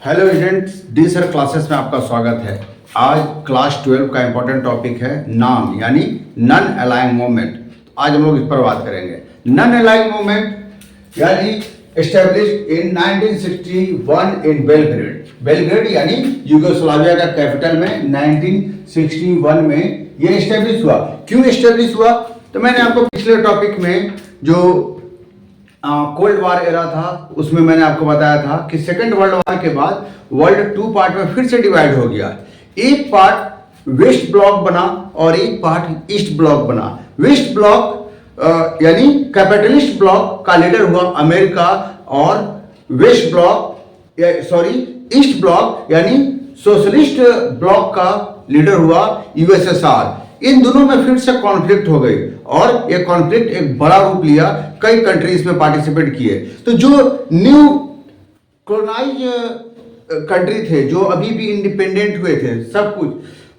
Hello students, D sir classes में आपका स्वागत है। आज क्लास 12 का इंपॉर्टेंट टॉपिक है नाम यानी नॉन अलाइंग मूवमेंट। आज हम लोग इस पर बात करेंगे। नॉन अलाइंग मूवमेंट यानी established in 1961 in Belgrade. Belgrade यानी यूगोस्लाविया का कैपिटल में 1961 में ये एस्टेब्लिश हुआ। क्यों एस्टेब्लिश हुआ? तो मैंने आपको पिछले टॉपिक में जो कोल्ड वार एरा था उसमें मैंने आपको बताया था कि सेकेंड वर्ल्ड वार के बाद वर्ल्ड 2 पार्ट में फिर से डिवाइड हो गया। एक पार्ट वेस्ट ब्लॉक बना और एक पार्ट ईस्ट ब्लॉक बना। वेस्ट ब्लॉक यानी कैपिटलिस्ट ब्लॉक का लीडर हुआ अमेरिका और वेस्ट ब्लॉक ईस्ट ब्लॉक यानी सोशलिस्ट ब्लॉक का लीडर हुआ यूएसएसआर। इन दोनों में फिर से कॉन्फ्लिक्ट हो गई और ये कॉन्फ्लिक्ट एक बड़ा रूप लिया। कई कंट्रीज में पार्टिसिपेट किए। तो जो न्यू कॉलोनाइज कंट्री थे, जो अभी भी इंडिपेंडेंट हुए थे सब कुछ,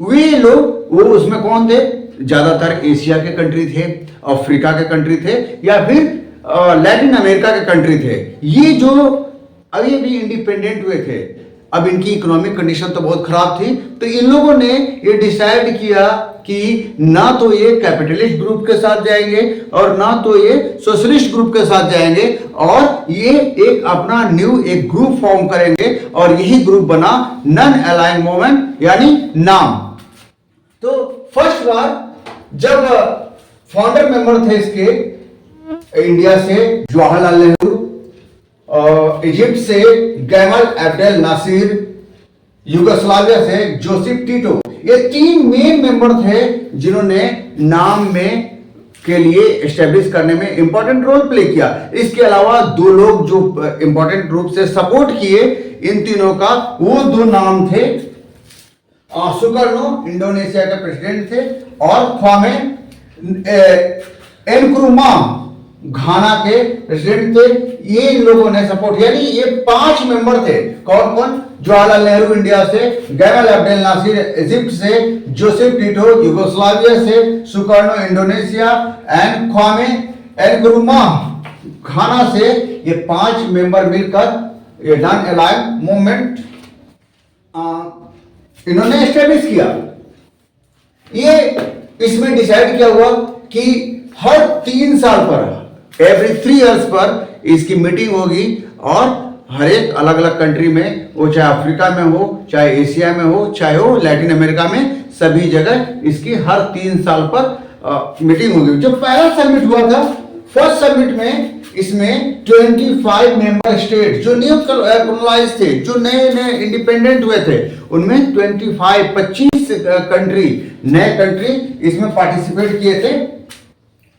वे लोग वो उसमें कौन थे? ज्यादातर एशिया के कंट्री थे, अफ्रीका के कंट्री थे या फिर लैटिन अमेरिका के कंट्री थे। ये जो अभी भी इंडिपेंडेंट हुए थे, अब इनकी इकोनॉमिक कंडीशन तो बहुत खराब थी। तो इन लोगों ने ये डिसाइड किया कि ना तो ये कैपिटलिस्ट ग्रुप के साथ जाएंगे और ना तो ये सोशलिस्ट ग्रुप के साथ जाएंगे, और ये एक अपना न्यू एक ग्रुप फॉर्म करेंगे और यही ग्रुप बना नॉन अलाइंग मूवमेंट यानी नाम। तो फर्स्ट बार जब फाउंडर मेंबर थे इसके, इंडिया से जवाहरलाल नेहरू, इजिप्ट से गैमल अब्देल नासिर, यूगोस्लाविया से जोसेफ टीटो, ये 3 मेन मेंबर थे जिन्होंने नाम में के लिए एस्टेब्लिश करने में इंपॉर्टेंट रोल प्ले किया। इसके अलावा 2 लोग जो इंपॉर्टेंट रूप से सपोर्ट किए इन तीनों का, वो 2 नाम थे। सुकर्नो इंडोनेशिया के प्रेसिडेंट थे और ख्वामे एनक्रुमाह घाना के प्रेसिडेंट थे। ये इन लोगों ने सपोर्ट, यानी ये 5 मेंबर थे। कौन कौन? जवाहरलाल नेहरू इंडिया से, गैमल अब्देल नासिर इजिप्ट से, जोसेफ टीटो यूगोस्लाविया से, सुकर्नो इंडोनेशिया एंड ख्वामे एनक्रुमाह घाना से, ये 5 मेंबर मिलकर ये नॉन अलाइंग मूवमेंट इन्होंने एस्टेब्लिश किया। ये इसमें डिसाइड किया हुआ कि हर 3 साल पर, एवरी 3 इयर्स पर इसकी मीटिंग होगी और हर एक अलग अलग कंट्री में, वो चाहे अफ्रीका में हो, चाहे एशिया में हो, चाहे हो लैटिन अमेरिका में, सभी जगह इसकी हर 3 साल पर मीटिंग होगी। जो पहला समिट हुआ था, फर्स्ट समिट में, इसमें 25 मेंबर स्टेट जो न्यू कॉलोनाइज थे, जो नए इंडिपेंडेंट हुए थे, उनमें 25 कंट्री, नए कंट्री इसमें पार्टिसिपेट किए थे।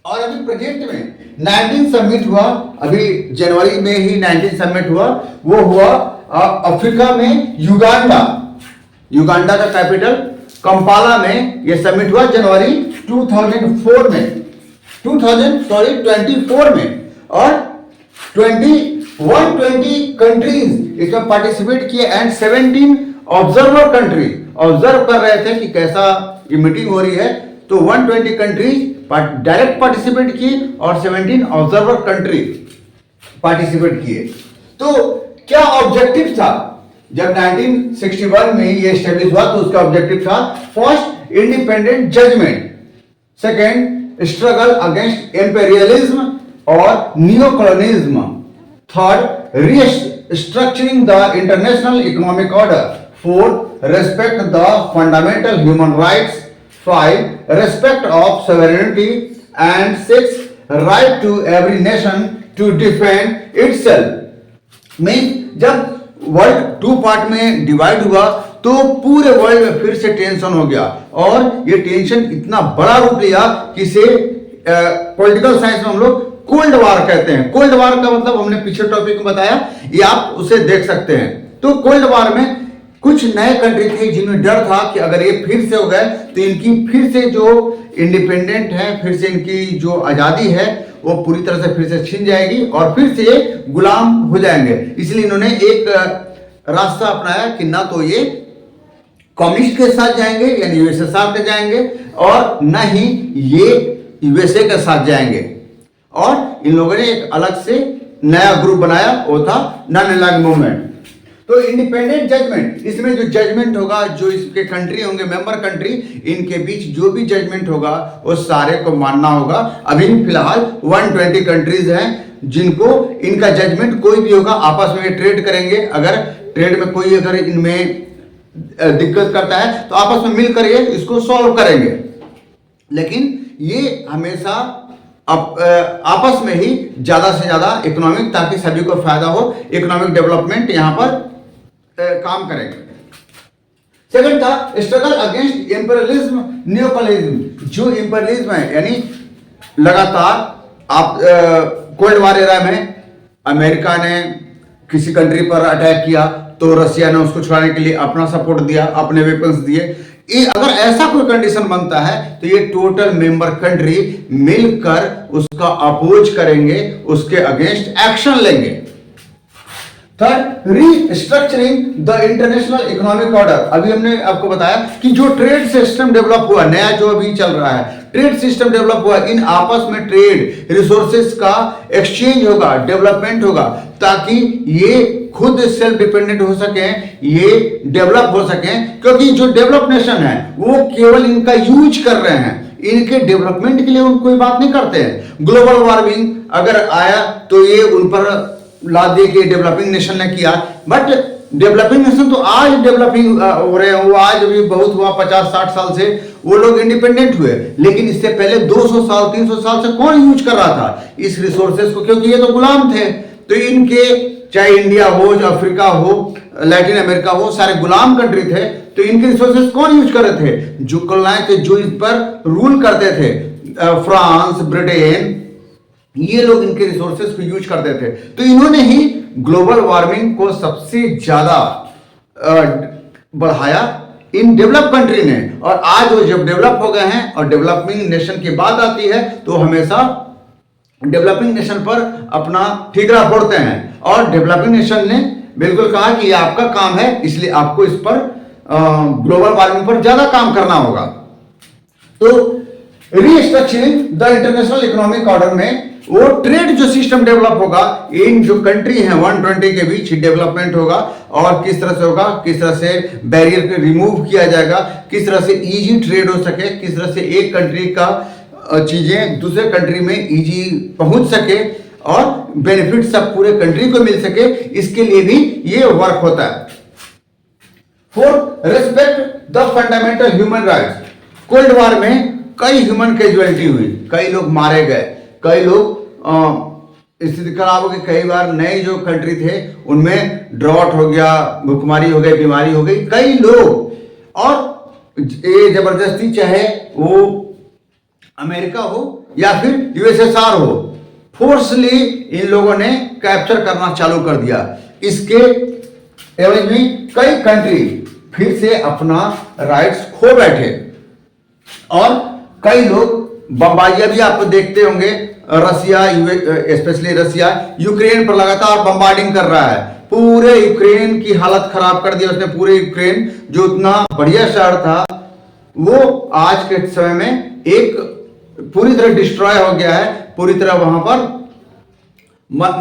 और अभी प्रेजेंट में 19 समिट हुआ, अभी जनवरी में ही 19 समिट हुआ। वो हुआ अफ्रीका में युगांडा का कैपिटल कंपाला में ये समिट हुआ जनवरी 2004 में 24 में। और 120 कंट्रीज इसमें पार्टिसिपेट किए एंड 17 ऑब्जर्वर कंट्री ऑब्जर्व कर रहे थे कि कैसा ये मीटिंग हो रही है। तो 120 कंट्रीज डायरेक्ट पार्टिसिपेट किए और 17 ऑब्जर्वर कंट्री पार्टिसिपेट किए। तो क्या ऑब्जेक्टिव था जब 1961 में ये एस्टेब्लिश हुआ? तो उसका ऑब्जेक्टिव था, first independent judgement, second struggle against imperialism और neo colonialism, third restructuring the international economic order, fourth respect the fundamental human rights, 5 respect of sovereignty, and 6 right to every nation to defend itself। में जब world 2 part में divide हुआ तो पूरे world में फिर से टेंशन हो गया, और ये टेंशन इतना बड़ा रूप लिया कि इसे पॉलिटिकल साइंस में हम लोग कोल्ड वार कहते हैं। कोल्ड वार का मतलब हमने पिछले टॉपिक में बताया, ये आप उसे देख सकते हैं। तो कोल्ड वार में कुछ नए कंट्री थे जिनमें डर था कि अगर ये फिर से हो गए तो इनकी फिर से जो इंडिपेंडेंट है, फिर से इनकी जो आज़ादी है वो पूरी तरह से फिर से छिन जाएगी और फिर से ये गुलाम हो जाएंगे। इसलिए इन्होंने एक रास्ता अपनाया कि ना तो ये कम्युनिस्ट के साथ जाएंगे यानी यूएसएसआर के जाएंगे, और न ही ये यूएसए के साथ जाएंगे। और इन लोगों ने एक अलग से नया ग्रुप बनाया, वो था नॉन अलाइंग मूवमेंट। तो इंडिपेंडेंट जजमेंट, इसमें जो जजमेंट होगा, जो इसके कंट्री होंगे, मेंबर कंट्री, इनके बीच जो भी जजमेंट होगा वो सारे को मानना होगा। अभी फिलहाल 120 कंट्रीज हैं जिनको इनका जजमेंट कोई भी होगा, आपस में ट्रेड करेंगे। अगर ट्रेड में कोई अगर इनमें दिक्कत करता है तो आपस में मिलकर ये इसको सॉल्व करेंगे। लेकिन ये हमेशा आपस में ही ज्यादा से ज्यादा इकोनॉमिक, ताकि सभी को फायदा हो, इकोनॉमिक डेवलपमेंट यहां पर काम करेंगे। सेकंड था स्ट्रगल अगेंस्ट इंपीरियलिज्म नियोकॉलिज्म। जो इंपीरियलिज्म है, यानी लगातार आप कोल्ड वॉर एरा में अमेरिका ने किसी कंट्री पर अटैक किया तो रसिया ने उसको छुड़ाने के लिए अपना सपोर्ट दिया, अपने वेपन्स दिए। अगर ऐसा कोई कंडीशन बनता है तो ये टोटल मेंबर कंट्री मिलकर उसका अपोज करेंगे, उसके अगेंस्ट एक्शन लेंगे। Third, restructuring the international economic order. अभी हमने आपको बताया कि जो ट्रेड सिस्टम डेवलप हुआ, नया जो अभी चल रहा है ट्रेड सिस्टम डेवलप हुआ, इन आपस में ट्रेड रिसोर्सेस का एक्सचेंज होगा, डेवलपमेंट होगा, ताकि ये खुद सेल्फ डिपेंडेंट हो सके, ये डेवलप हो सके। क्योंकि जो डेवलप नेशन है वो केवल इनका यूज कर रहे हैं, इनके डेवलपमेंट के लिए वो कोई बात नहीं करते हैं। ग्लोबल वार्मिंग अगर आया तो ये उन पर ला दे के डेवलपिंग नेशन ने किया, बट डेवलपिंग नेशन तो आज डेवलपिंग हो रहे हैं, वो आज भी बहुत हुआ, 50-60 साल से वो लोग इंडिपेंडेंट हुए। लेकिन इससे पहले 200 साल 300 साल से कौन यूज कर रहा था इस रिसोर्सेज को? क्योंकि ये तो गुलाम थे। तो इनके, चाहे इंडिया हो, अफ्रीका हो, लैटिन अमेरिका हो, सारे गुलाम कंट्री थे। तो इनके रिसोर्सेज कौन यूज कर रहे थे? जो कॉलोनाइज थे, जो इस पर रूल करते थे, फ्रांस, ब्रिटेन, ये लोग इनके रिसोर्सेज को यूज करते थे। तो इन्होंने ही ग्लोबल वार्मिंग को सबसे ज्यादा बढ़ाया इन डेवलप कंट्री ने। और आज वो जब डेवलप हो गए हैं और डेवलपिंग नेशन की बात आती है तो हमेशा डेवलपिंग नेशन पर अपना ठीकरा फोड़ते हैं। और डेवलपिंग नेशन ने बिल्कुल कहा कि ये आपका काम है, इसलिए आपको इस पर ग्लोबल वार्मिंग पर ज्यादा काम करना होगा। तो restructuring the international economic order में वो ट्रेड जो सिस्टम डेवलप होगा, इन जो कंट्री हैं 120 के बीच डेवलपमेंट होगा। और किस तरह से होगा, किस तरह से बैरियर को रिमूव किया जाएगा, किस तरह से इजी ट्रेड हो सके, किस तरह से एक कंट्री का चीजें दूसरे कंट्री में इजी पहुंच सके और बेनिफिट सब पूरे कंट्री को मिल सके, इसके लिए भी ये वर्क होता है। Fourth, respect the fundamental human rights. Cold war में कई ह्यूमन कैजुअलिटी हुई, कई लोग मारे गए, कई लोग स्थिति खराब हो गई। कई बार नए जो कंट्री थे उनमें ड्रॉट हो गया, भूखमरी हो गई, बीमारी हो गई, कई लोग। और ये जबरदस्ती, चाहे वो अमेरिका हो या फिर यूएसएसआर हो, फोर्सली इन लोगों ने कैप्चर करना चालू कर दिया। इसके एवज में कई कंट्री फिर से अपना राइट्स खो बैठे और कई लोग बमबारियां भी आप देखते होंगे। रसिया, स्पेशली रसिया यूक्रेन पर लगातार बमबार्डिंग कर रहा है, पूरे यूक्रेन की हालत खराब कर दिया उसने। पूरे यूक्रेन जो इतना बढ़िया शहर था वो आज के समय में एक पूरी तरह डिस्ट्रॉय हो गया है। पूरी तरह वहां पर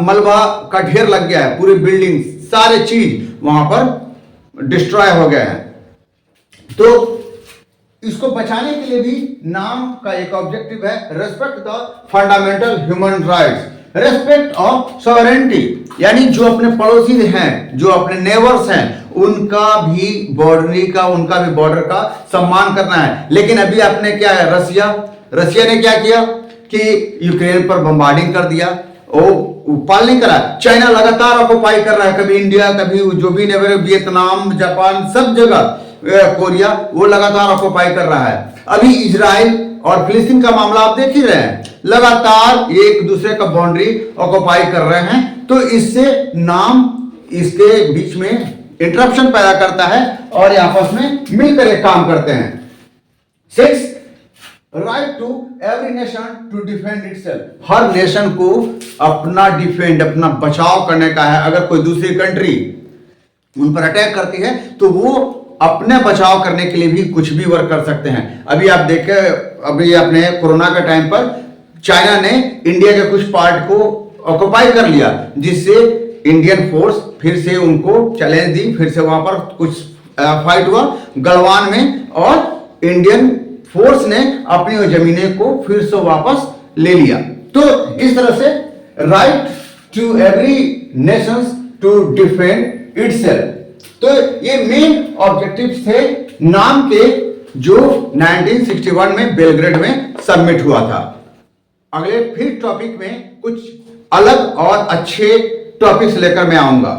मलबा का ढेर लग गया है, पूरी बिल्डिंग, सारे चीज वहां पर डिस्ट्रॉय हो गए हैं। तो इसको बचाने के लिए भी नाम का एक ऑब्जेक्टिव है, respect the fundamental human rights, respect of sovereignty, यानी जो अपने पड़ोसी हैं, जो अपने नेबर्स हैं, उनका भी बॉर्डर का सम्मान करना है। लेकिन अभी आपने क्या है, रसिया ने क्या किया कि यूक्रेन पर बमबार्डिंग कर दिया, वो पाल नहीं करा। चाइना लगातार ऑक्युपाई कर रहा है, कभी इंडिया, कभी जो भी नेबर, वियतनाम, जापान, सब जगह, कोरिया, वो लगातार ऑक्युपाई कर रहा है। अभी इजराइल और फिलिस्तीन का मामला आप देख ही रहे हैं, लगातार एक दूसरे का बाउंड्री ऑक्युपाई कर रहे हैं। तो इससे नाम इसके बीच में इंटरप्शन पैदा करता है और ये आपस में मिलकर एक काम करते हैं। 6, right to every nation to defend itself. हर नेशन को अपना डिफेंड, अपना बचाव करने का है। अगर कोई दूसरी कंट्री उन पर अटैक करती है तो वो अपने बचाव करने के लिए भी कुछ भी वर्क कर सकते हैं। अभी आप देखें, अभी अपने कोरोना के टाइम पर चाइना ने इंडिया के कुछ पार्ट को ऑक्युपाई कर लिया, जिससे इंडियन फोर्स फिर से उनको चैलेंज दी, फिर से वहां पर कुछ फाइट हुआ गलवान में, और इंडियन फोर्स ने अपनी जमीनें को फिर से वापस ले लिया। तो इस तरह से right to every nations to defend itself, तो ये मेन ऑब्जेक्टिव्स थे नाम के जो 1961 में बेलग्रेड में सबमिट हुआ था। अगले फिर टॉपिक में कुछ अलग और अच्छे टॉपिक्स लेकर मैं आऊंगा।